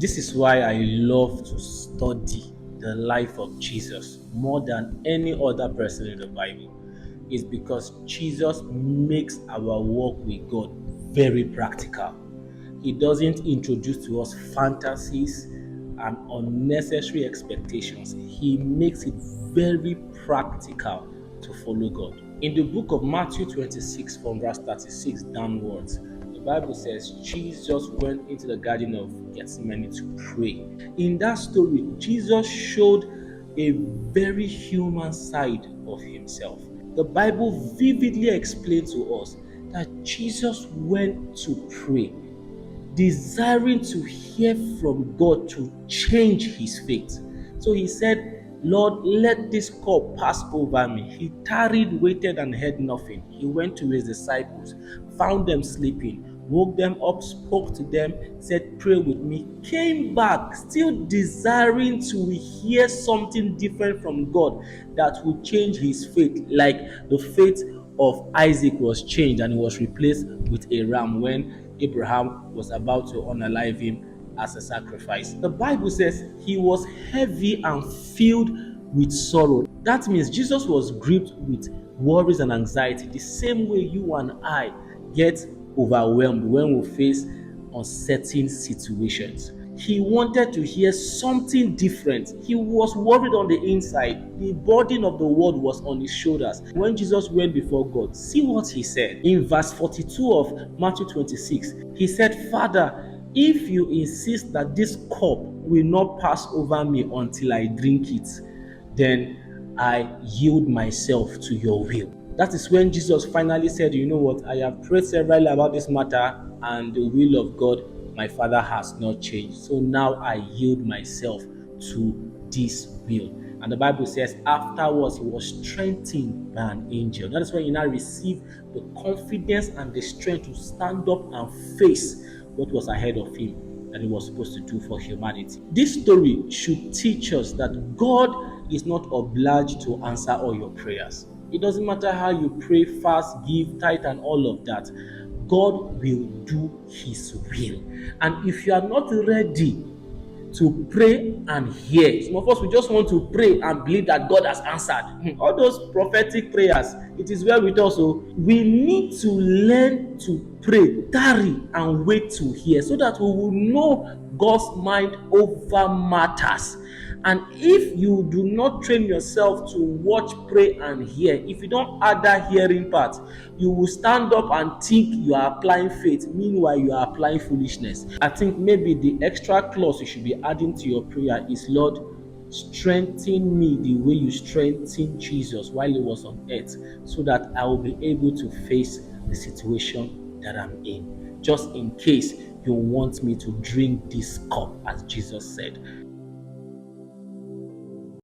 This is why I love to study the life of Jesus more than any other person in the Bible. Is because Jesus makes our walk with God very practical. He doesn't introduce to us fantasies and unnecessary expectations. He makes it very practical to follow God. In the book of Matthew 26, from verse 36 downwards, the Bible says Jesus went into the garden of Gethsemane to pray. In that story, Jesus showed a very human side of himself. The Bible vividly explained to us that Jesus went to pray, desiring to hear from God to change his fate. So he said, Lord, let this cup pass over me. He tarried, waited, and heard nothing. He went to his disciples, found them sleeping, woke them up, spoke to them, said, pray with me, came back, still desiring to hear something different from God that would change his fate, like the fate of Isaac was changed and he was replaced with a ram when Abraham was about to unalive him as a sacrifice. The Bible says he was heavy and filled with sorrow. That means Jesus was gripped with worries and anxiety, the same way you and I get overwhelmed when we face uncertain situations. He wanted to hear something different. He was worried on the inside. The burden of the world was on his shoulders. When Jesus went before God, see what he said. In verse 42 of Matthew 26, he said, Father, if you insist that this cup will not pass over me until I drink it, then I yield myself to your will. That is when Jesus finally said, you know what, I have prayed severally about this matter, and the will of God, my Father, has not changed. So now I yield myself to this will. And the Bible says, afterwards, he was strengthened by an angel. That is when he now received the confidence and the strength to stand up and face what was ahead of him that he was supposed to do for humanity. This story should teach us that God is not obliged to answer all your prayers. It doesn't matter how you pray, fast, give, tithe, and all of that. God will do his will. And if you are not ready to pray and hear. Some of us, we just want to pray and believe that God has answered. All those prophetic prayers, it is well with us. So we need to learn to pray, tarry, and wait to hear so that we will know God's mind over matters. And if you do not train yourself to watch, pray, and hear, if you don't add that hearing part, you will stand up and think you are applying faith. Meanwhile, you are applying foolishness. I think maybe the extra clause you should be adding to your prayer is, Lord, strengthen me the way you strengthened Jesus while he was on earth, so that I will be able to face the situation that I'm in. Just in case you want me to drink this cup, as Jesus said.